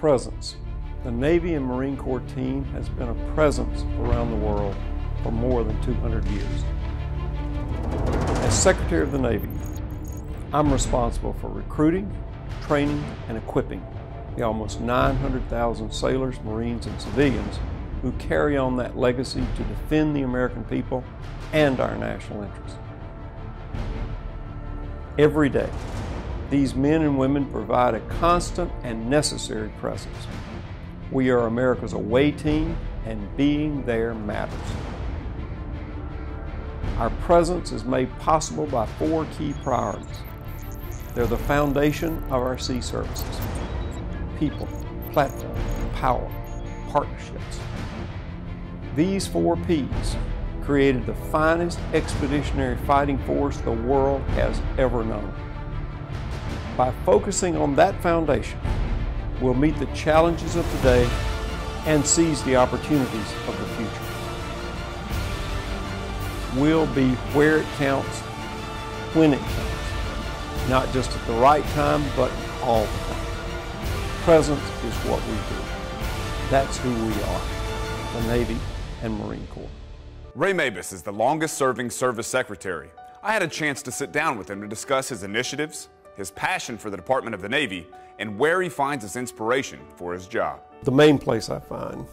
Presence. The Navy and Marine Corps team has been a presence around the world for more than 200 years. As Secretary of the Navy, I'm responsible for recruiting, training, and equipping the almost 900,000 sailors, Marines, and civilians who carry on that legacy to defend the American people and our national interests. Every day, these men and women provide a constant and necessary presence. We are America's away team, and being there matters. Our presence is made possible by 4 key priorities. They're the foundation of our sea services: people, platform, power, partnerships. These 4 Ps created the finest expeditionary fighting force the world has ever known. By focusing on that foundation, we'll meet the challenges of today and seize the opportunities of the future. We'll be where it counts, when it counts, not just at the right time, but all the time. Presence is what we do. That's who we are, the Navy and Marine Corps. Ray Mabus is the longest-serving service secretary. I had a chance to sit down with him to discuss his initiatives, his passion for the Department of the Navy, and where he finds his inspiration for his job. The main place I find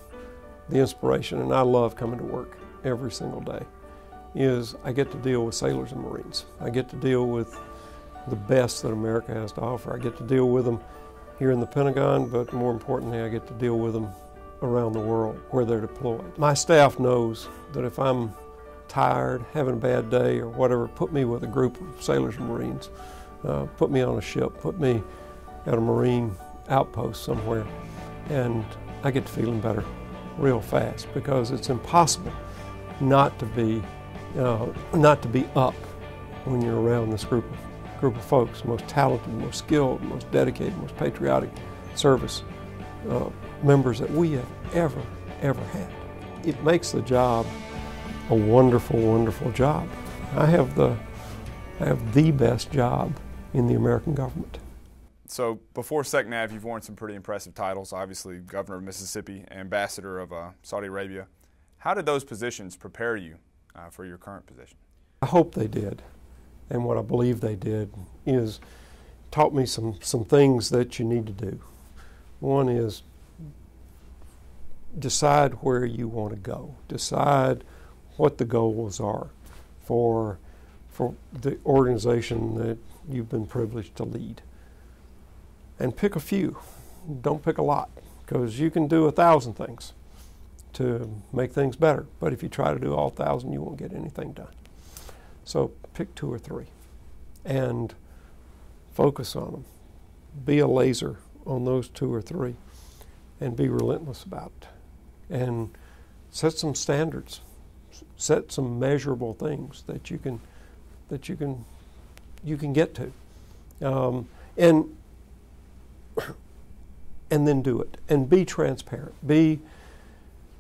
the inspiration, and I love coming to work every single day, is I get to deal with sailors and Marines. I get to deal with the best that America has to offer. I get to deal with them here in the Pentagon, but more importantly, I get to deal with them around the world where they're deployed. My staff knows that if I'm tired, having a bad day or whatever, put me with a group of sailors and Marines. Put me on a ship, put me at a Marine outpost somewhere, and I get to feeling better real fast, because it's impossible not to be up when you're around this group of folks, most talented, most skilled, most dedicated, most patriotic service members that we have ever had. It makes the job a wonderful, wonderful job. I have the best job in the American government. So before SECNAV, you've worn some pretty impressive titles, obviously Governor of Mississippi, Ambassador of Saudi Arabia. How did those positions prepare you for your current position? I hope they did, and what I believe they did is taught me some things that you need to do. One is decide where you want to go. Decide what the goals are for the organization that you've been privileged to lead. And pick a few. Don't pick a lot, because you can do 1,000 things to make things better. But if you try to do all 1,000, you won't get anything done. So pick 2 or 3 and focus on them. Be a laser on those 2 or 3 and be relentless about it. And set some standards. Set some measurable things that you can get to, and then do it. And be transparent. Be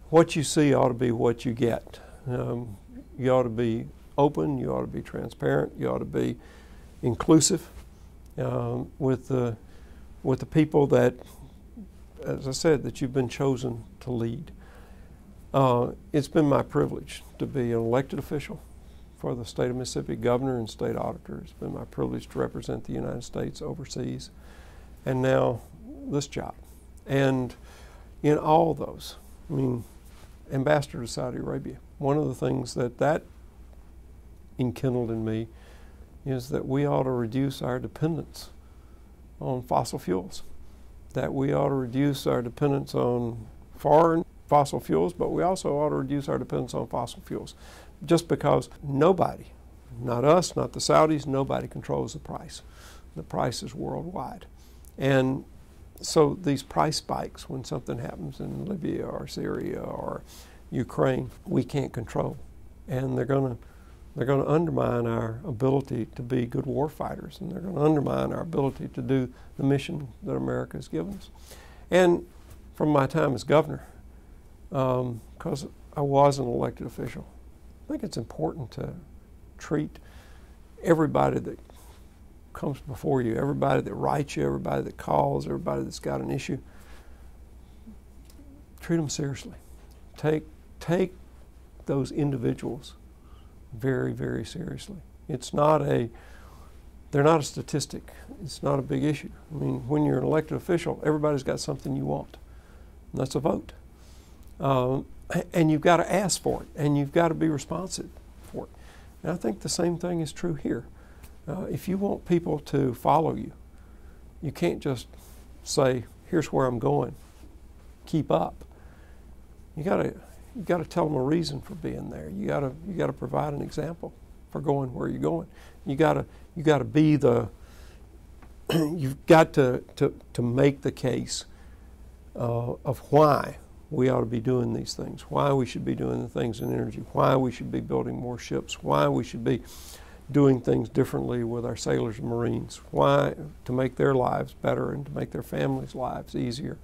what you see ought to be what you get. You ought to be open. You ought to be transparent. You ought to be inclusive with the people that, as I said, that you've been chosen to lead. It's been my privilege to be an elected official for the state of Mississippi, governor and state auditor. It's been my privilege to represent the United States overseas, and now this job. And in all those, I mean, ambassador to Saudi Arabia, one of the things that enkindled in me is that we ought to reduce our dependence on fossil fuels, that we ought to reduce our dependence on foreign fossil fuels, but we also ought to reduce our dependence on fossil fuels, just because nobody, not us, not the Saudis, nobody controls the price. The price is worldwide. And so these price spikes when something happens in Libya or Syria or Ukraine, we can't control. And they're going to undermine our ability to be good war fighters, and they're going to undermine our ability to do the mission that America has given us. And from my time as governor, because I was an elected official, I think it's important to treat everybody that comes before you, everybody that writes you, everybody that calls, everybody that's got an issue, treat them seriously. Take those individuals very, very seriously. They're not a statistic. It's not a big issue. I mean, when you're an elected official, everybody's got something you want, and that's a vote. And you've got to ask for it, and you've got to be responsive for it. And I think the same thing is true here. If you want people to follow you, you can't just say, here's where I'm going, keep up. You got to tell them a reason for being there. You got to provide an example for going where you're going. You got to be the you've got to make the case of why we ought to be doing these things, why we should be doing the things in energy, why we should be building more ships, why we should be doing things differently with our sailors and Marines, why to make their lives better and to make their families' lives easier,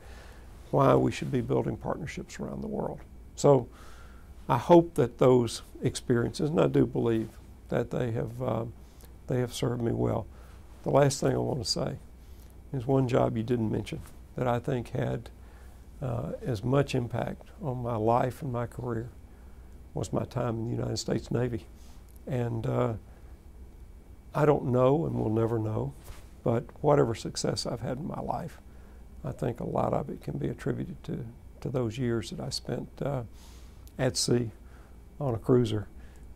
why we should be building partnerships around the world. So I hope that those experiences, and I do believe that they have served me well. The last thing I want to say is one job you didn't mention that I think had as much impact on my life and my career was my time in the United States Navy. And I don't know and will never know, but whatever success I've had in my life, I think a lot of it can be attributed to those years that I spent at sea on a cruiser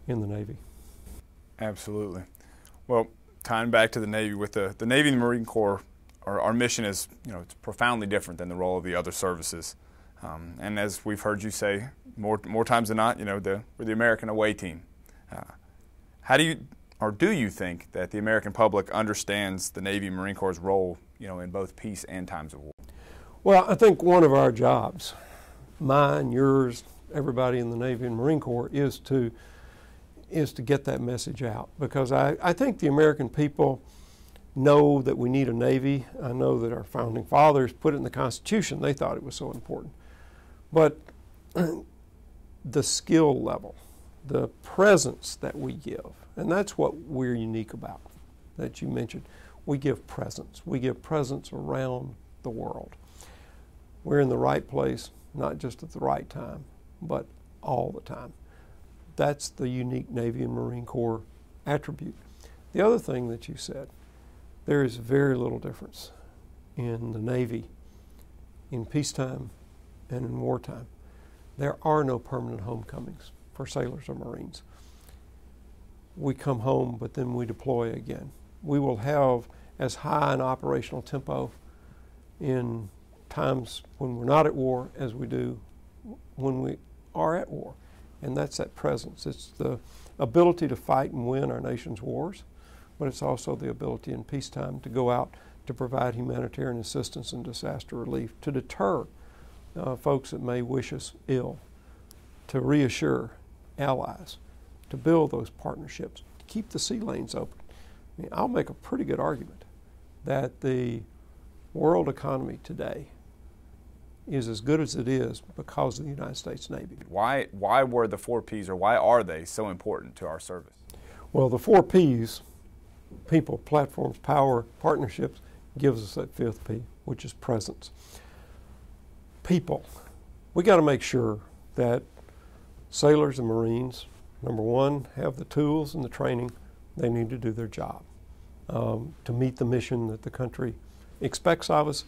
in the Navy. Absolutely. Well, tying back to the Navy, with the Navy and the Marine Corps, our mission is, it's profoundly different than the role of the other services. And as we've heard you say more times than not, we're the American away team. How do you think that the American public understands the Navy and Marine Corps' role, in both peace and times of war? Well, I think one of our jobs, mine, yours, everybody in the Navy and Marine Corps, is to get that message out, because I think the American people know that we need a Navy. I know that our founding fathers put it in the Constitution. They thought it was so important. But the skill level, the presence that we give, and that's what we're unique about, that you mentioned. We give presence. We give presence around the world. We're in the right place, not just at the right time, but all the time. That's the unique Navy and Marine Corps attribute. The other thing that you said, there is very little difference in the Navy in peacetime and in wartime. There are no permanent homecomings for sailors or Marines. We come home, but then we deploy again. We will have as high an operational tempo in times when we're not at war as we do when we are at war. And that's that presence. It's the ability to fight and win our nation's wars, but it's also the ability in peacetime to go out to provide humanitarian assistance and disaster relief, to deter folks that may wish us ill, to reassure allies, to build those partnerships, to keep the sea lanes open. I mean, I'll make a pretty good argument that the world economy today is as good as it is because of the United States Navy. Why were the 4 Ps, or why are they so important to our service? Well, the 4 Ps, people, platforms, power, partnerships, gives us that 5th P, which is presence. People. We got to make sure that sailors and Marines, number one, have the tools and the training they need to do their job, to meet the mission that the country expects of us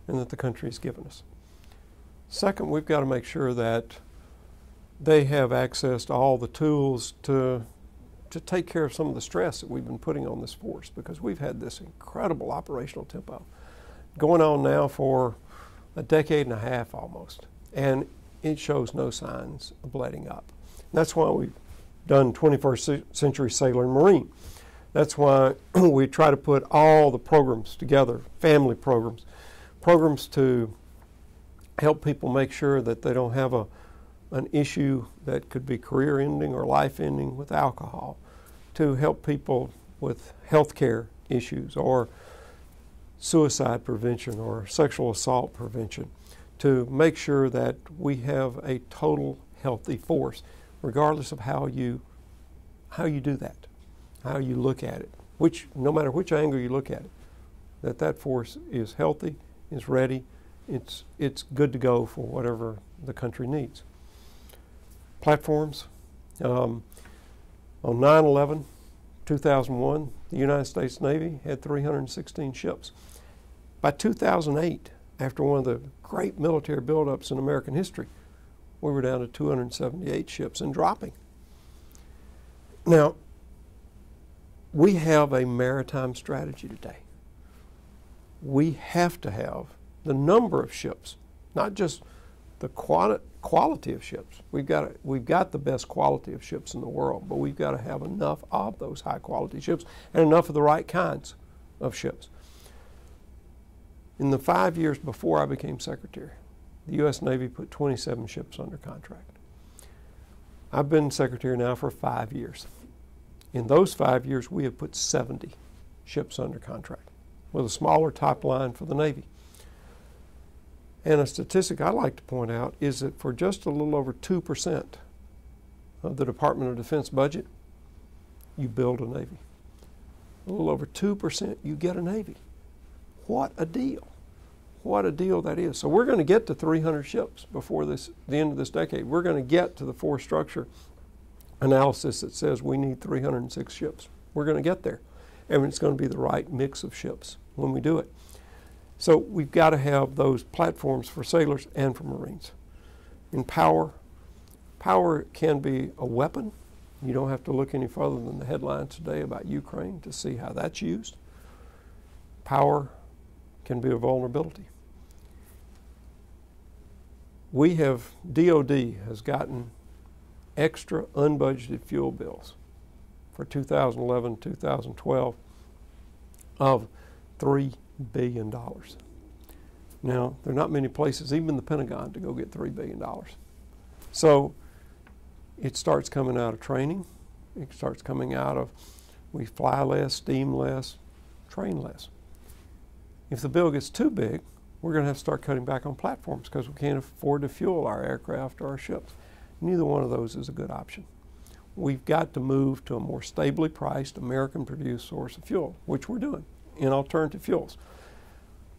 and that the country has given us. Second, we've got to make sure that they have access to all the tools to take care of some of the stress that we've been putting on this force, because we've had this incredible operational tempo going on now for a decade and a half almost, and it shows no signs of letting up. And that's why we've done 21st Century Sailor and Marine. That's why we try to put all the programs together, family programs, programs to help people make sure that they don't have an issue that could be career-ending or life-ending with alcohol, to help people with health care issues or suicide prevention or sexual assault prevention, to make sure that we have a total healthy force, regardless of how you do that, how you look at it, no matter which angle you look at it, that force is healthy, is ready, it's good to go for whatever the country needs. Platforms. On 9/11, 2001, the United States Navy had 316 ships. By 2008, after one of the great military buildups in American history, we were down to 278 ships and dropping. Now, we have a maritime strategy today. We have to have the number of ships, not just the quality of ships. We've got the best quality of ships in the world, but we've got to have enough of those high quality ships and enough of the right kinds of ships. In the 5 years before I became secretary, the U.S. Navy put 27 ships under contract. I've been secretary now for 5 years. In those 5 years, we have put 70 ships under contract with a smaller top line for the Navy. And a statistic I like to point out is that for just a little over 2% of the Department of Defense budget, you build a Navy. A little over 2%, you get a Navy. What a deal. What a deal that is. So we're going to get to 300 ships before the end of this decade. We're going to get to the force structure analysis that says we need 306 ships. We're going to get there. And it's going to be the right mix of ships when we do it. So we've got to have those platforms for sailors and for Marines. In power, power can be a weapon. You don't have to look any further than the headlines today about Ukraine to see how that's used. Power can be a vulnerability. DOD has gotten extra unbudgeted fuel bills for 2011, 2012 of $3 billion. Now, there are not many places, even the Pentagon, to go get $3 billion. So it starts coming out of training. It starts coming out of we fly less, steam less, train less. If the bill gets too big, we're going to have to start cutting back on platforms because we can't afford to fuel our aircraft or our ships. Neither one of those is a good option. We've got to move to a more stably priced, American-produced source of fuel, which we're doing in alternative fuels.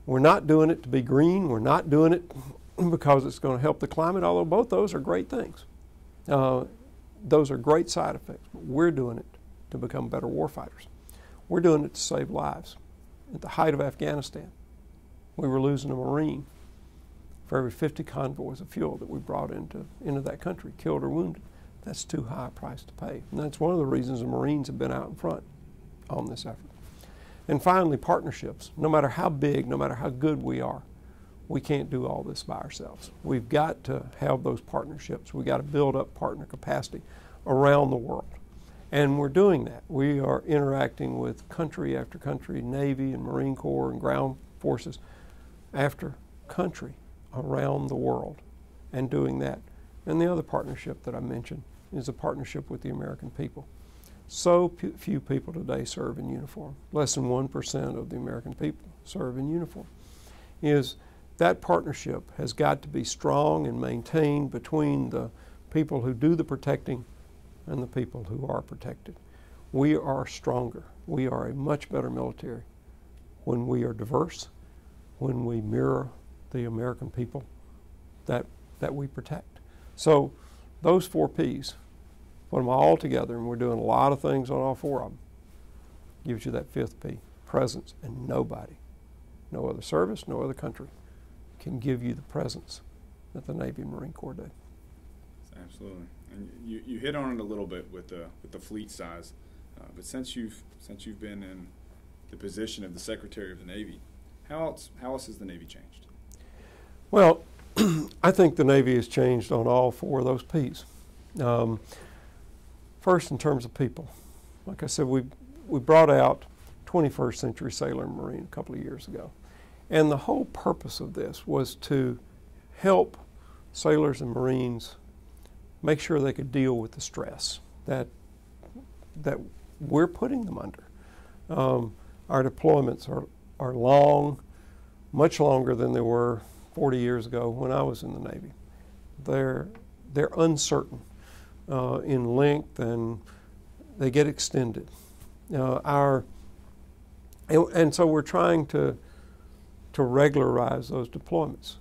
We're not doing it to be green. We're not doing it because it's going to help the climate, although both those are great things. Those are great side effects, but we're doing it to become better warfighters. We're doing it to save lives. At the height of Afghanistan, we were losing a Marine for every 50 convoys of fuel that we brought into that country, killed or wounded. That's too high a price to pay. And that's one of the reasons the Marines have been out in front on this effort. And finally, partnerships. No matter how big, no matter how good we are, we can't do all this by ourselves. We've got to have those partnerships. We've got to build up partner capacity around the world. And we're doing that. We are interacting with country after country, Navy and Marine Corps and ground forces after country around the world and doing that. And the other partnership that I mentioned is a partnership with the American people. So few people today serve in uniform. Less than 1% of the American people serve in uniform. That partnership has got to be strong and maintained between the people who do the protecting and the people who are protected. We are stronger. We are a much better military when we are diverse, when we mirror the American people that we protect. So those 4 Ps, put them all together, and we're doing a lot of things on all 4 of them, gives you that 5th P, presence. And nobody, no other service, no other country can give you the presence that the Navy and Marine Corps do. Absolutely. And you hit on it a little bit with the fleet size, but since you've been in the position of the Secretary of the Navy, how else has the Navy changed? Well, I think the Navy has changed on all 4 of those Ps. First, in terms of people, like I said, we brought out 21st Century Sailor and Marine a couple of years ago, and the whole purpose of this was to help sailors and Marines make sure they could deal with the stress that we're putting them under. Our deployments are long, much longer than they were 40 years ago when I was in the Navy. They're uncertain in length, and they get extended. And so we're trying to to regularize those deployments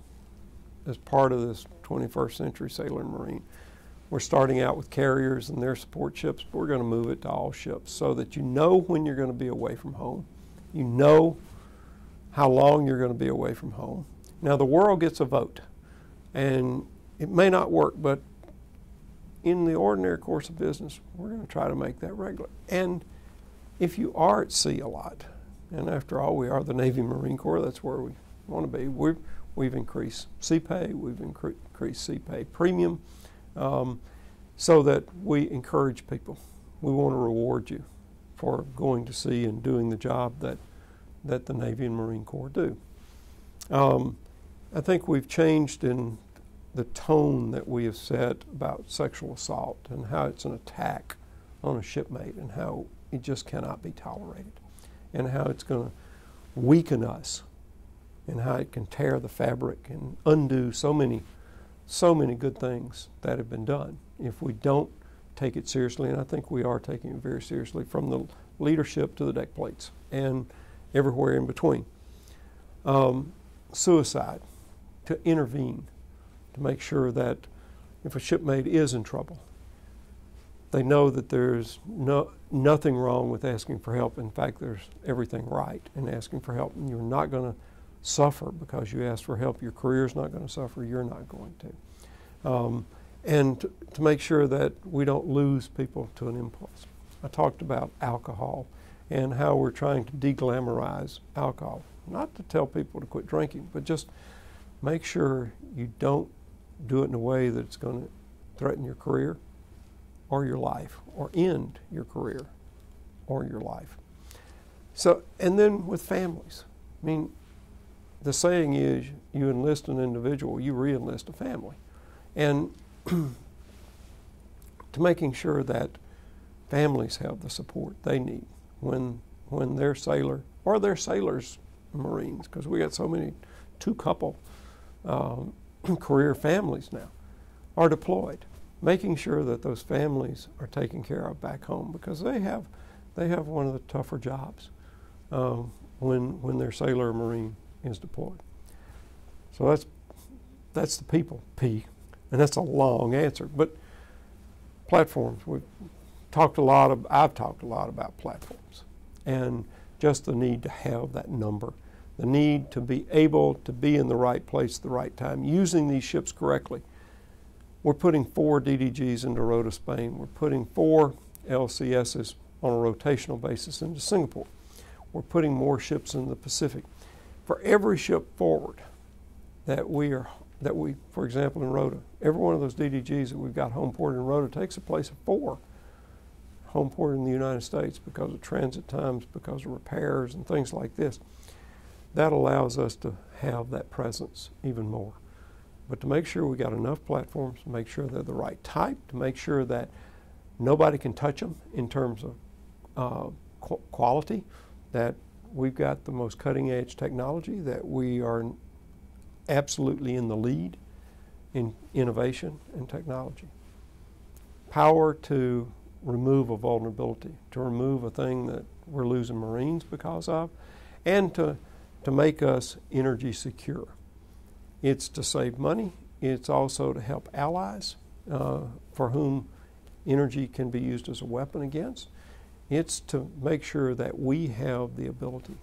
as part of this 21st century sailor and marine. We're starting out with carriers and their support ships, but we're going to move it to all ships so that you know when you're going to be away from home. You know how long you're going to be away from home. Now the world gets a vote, and it may not work, but in the ordinary course of business, we're going to try to make that regular. And if you are at sea a lot, and after all, we are the Navy Marine Corps, that's where we want to be. We've increased sea pay, we've increased sea pay premium, so that we encourage people. We want to reward you for going to sea and doing the job that the Navy and Marine Corps do. I think we've changed in the tone that we have set about sexual assault and how it's an attack on a shipmate and how it just cannot be tolerated and how it's going to weaken us and how it can tear the fabric and undo so many good things that have been done if we don't take it seriously. And I think we are taking it very seriously, from the leadership to the deck plates and everywhere in between. Suicide, to intervene, to make sure that if a shipmate is in trouble, they know that there's nothing wrong with asking for help. In fact, there's everything right in asking for help, and you're not going to suffer because you ask for help. Your career's not going to suffer. You're not going to. And to make sure that we don't lose people to an impulse. I talked about alcohol and how we're trying to de-glamorize alcohol. Not to tell people to quit drinking, but just make sure you don't do it in a way that it's going to threaten your career or your life, or end your career or your life. So, and then with families. I mean, the saying is, you enlist an individual, you re-enlist a family. And to making sure that families have the support they need when their sailor, or their sailors, Marines, because we got so many two-couple career families now, are deployed. Making sure that those families are taken care of back home, because they have one of the tougher jobs when their sailor or Marine is deployed. So that's the people, P, and that's a long answer. But platforms, I've talked a lot about platforms, and just the need to have that number, the need to be able to be in the right place at the right time, using these ships correctly. We're putting 4 DDGs into Rota, Spain. We're putting 4 LCSs on a rotational basis into Singapore. We're putting more ships in the Pacific. For every ship forward that we, for example, in Rota, every one of those DDGs that we've got home ported in Rota takes the place of 4 home ported in the United States because of transit times, because of repairs and things like this. That allows us to have that presence even more. But to make sure we got enough platforms, to make sure they're the right type, to make sure that nobody can touch them in terms of quality, that we've got the most cutting edge technology, that we are absolutely in the lead in innovation and technology. Power to remove a vulnerability, to remove a thing that we're losing Marines because of, and to make us energy secure. It's to save money. It's also to help allies for whom energy can be used as a weapon against. It's to make sure that we have the ability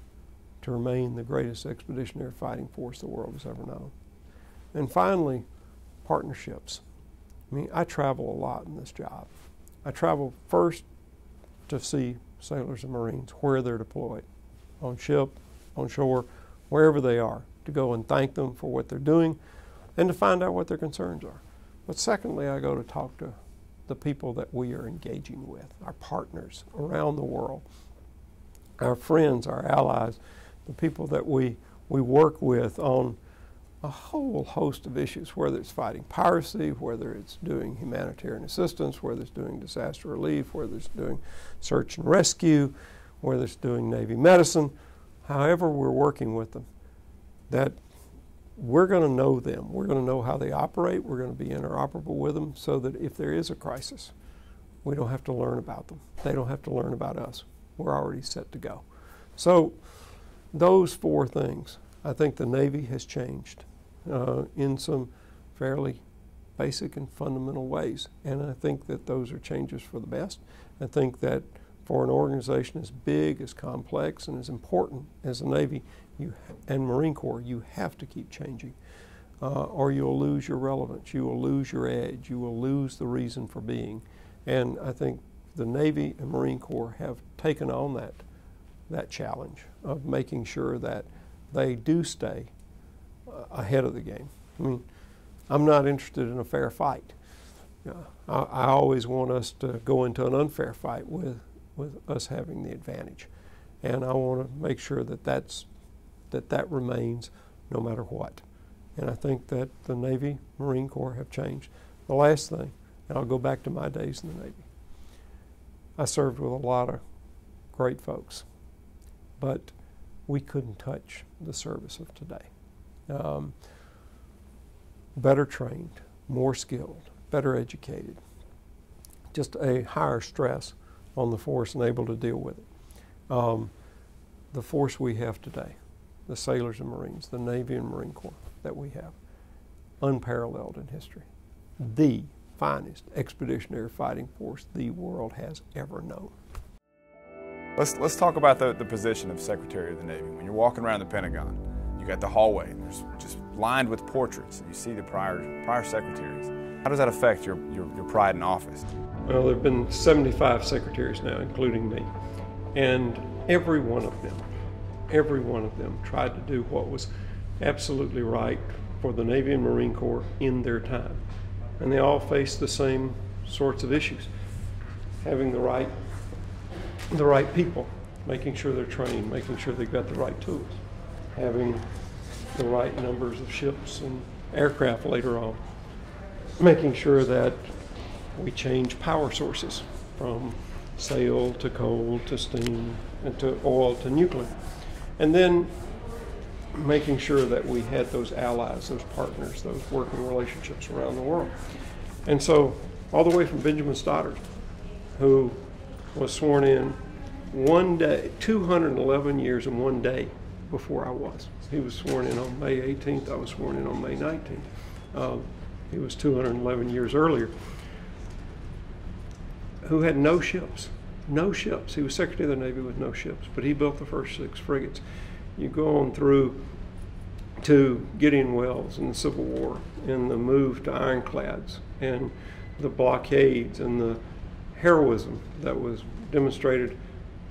to remain the greatest expeditionary fighting force the world has ever known. And finally, partnerships. I mean, I travel a lot in this job. I travel first to see sailors and Marines where they're deployed, on ship, on shore, wherever they are, to go and thank them for what they're doing and to find out what their concerns are. But secondly, I go to talk to the people that we are engaging with, our partners around the world, our friends, our allies, the people that we work with on a whole host of issues, whether it's fighting piracy, whether it's doing humanitarian assistance, whether it's doing disaster relief, whether it's doing search and rescue, whether it's doing Navy medicine, however we're working with them, that we're going to know them. We're going to know how they operate. We're going to be interoperable with them so that if there is a crisis, we don't have to learn about them. They don't have to learn about us. We're already set to go. So those 4 things, I think the Navy has changed in some fairly basic and fundamental ways, and I think that those are changes for the best. I think that for an organization as big, as complex, and as important as the Navy and Marine Corps, you have to keep changing, or you'll lose your relevance, you will lose your edge, you will lose the reason for being. And I think the Navy and Marine Corps have taken on that challenge of making sure that they do stay ahead of the game. I mean, I'm not interested in a fair fight. I always want us to go into an unfair fight with us having the advantage. And I want to make sure that that remains no matter what. And I think that the Navy, Marine Corps have changed. The last thing, and I'll go back to my days in the Navy. I served with a lot of great folks, but we couldn't touch the service of today. Better trained, more skilled, better educated, just a higher stress on the force and able to deal with it. The force we have today, the sailors and Marines, the Navy and Marine Corps that we have, unparalleled in history. The finest expeditionary fighting force the world has ever known. Let's talk about the position of Secretary of the Navy. When you're walking around the Pentagon, you got the hallway, and there's just lined with portraits, and you see the prior secretaries. How does that affect your pride in office? Well, there have been 75 secretaries now, including me, and every one of them tried to do what was absolutely right for the Navy and Marine Corps in their time. And they all faced the same sorts of issues. Having the right people, making sure they're trained, making sure they've got the right tools, having the right numbers of ships and aircraft later on, making sure that we change power sources from sail to coal to steam and to oil to nuclear. And then making sure that we had those allies, those partners, those working relationships around the world. And so all the way from Benjamin Stoddard, who was sworn in one day, 211 years and one day before I was. He was sworn in on May 18th, I was sworn in on May 19th. He was 211 years earlier, who had no ships. No ships. He was Secretary of the Navy with no ships, but he built the first 6 frigates. You go on through to Gideon Wells in the Civil War, and the move to ironclads, and the blockades, and the heroism that was demonstrated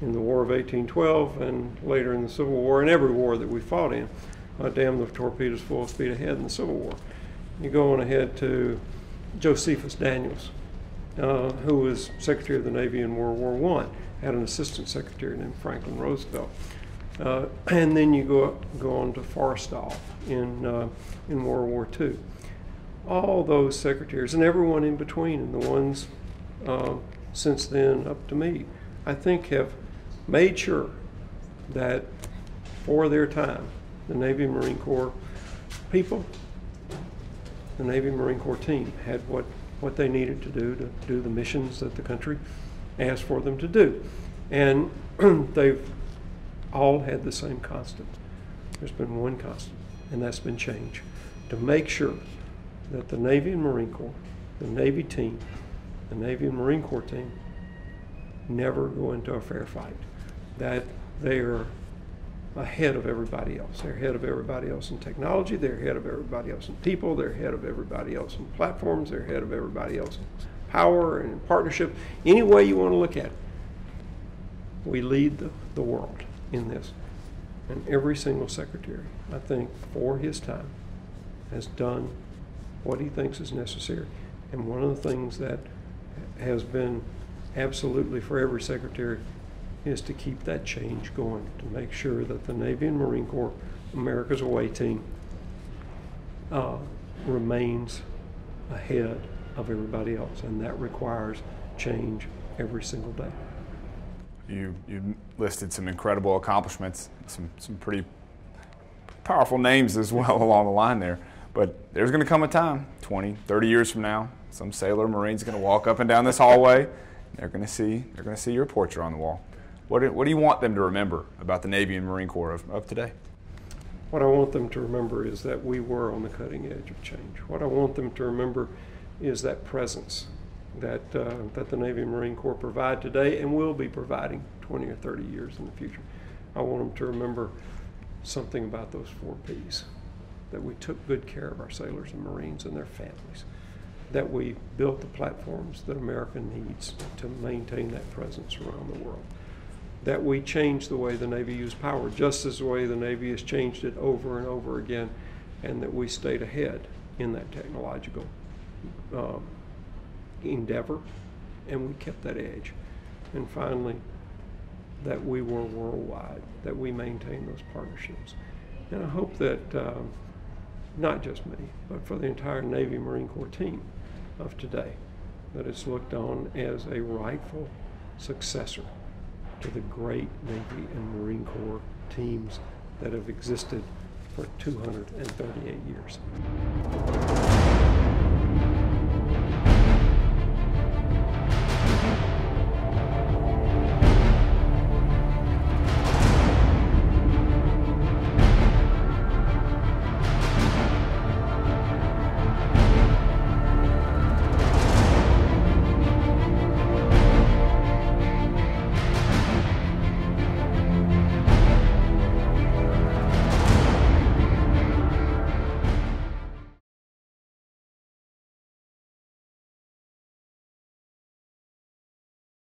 in the War of 1812 and later in the Civil War, and every war that we fought in. Damn the torpedoes full speed ahead in the Civil War. You go on ahead to Josephus Daniels, who was Secretary of the Navy in World War I, had an assistant secretary named Franklin Roosevelt. And then you go on to Forrestal in World War II. All those secretaries and everyone in between, and the ones since then up to me, I think have made sure that for their time, the Navy and Marine Corps people, the Navy and Marine Corps team had what they needed to do the missions that the country asked for them to do. And they've all had the same constant. There's been one constant, and that's been change. To make sure that the Navy and Marine Corps, the Navy team, the Navy and Marine Corps team never go into a fair fight. That they are ahead of everybody else. They're ahead of everybody else in technology, they're ahead of everybody else in people, they're ahead of everybody else in platforms, they're ahead of everybody else in power and in partnership. Any way you want to look at it, we lead the world in this. And every single secretary, I think, for his time, has done what he thinks is necessary. And one of the things that has been absolutely for every secretary is to keep that change going, to make sure that the Navy and Marine Corps, America's away team, remains ahead of everybody else. And that requires change every single day. You listed some incredible accomplishments, some pretty powerful names as well along the line there. But there's going to come a time, 20, 30 years from now, some sailor or Marine's going to walk up and down this hallway. They're going to see your portrait on the wall. What do you want them to remember about the Navy and Marine Corps of today? What I want them to remember is that we were on the cutting edge of change. What I want them to remember is that presence that the Navy and Marine Corps provide today and will be providing 20 or 30 years in the future. I want them to remember something about those 4 Ps, that we took good care of our sailors and Marines and their families, that we built the platforms that America needs to maintain that presence around the world, that we changed the way the Navy used power, just as the way the Navy has changed it over and over again, and that we stayed ahead in that technological endeavor, and we kept that edge. And finally, that we were worldwide, that we maintained those partnerships. And I hope that not just me, but for the entire Navy Marine Corps team of today, that it's looked on as a rightful successor to the great Navy and Marine Corps teams that have existed for 238 years.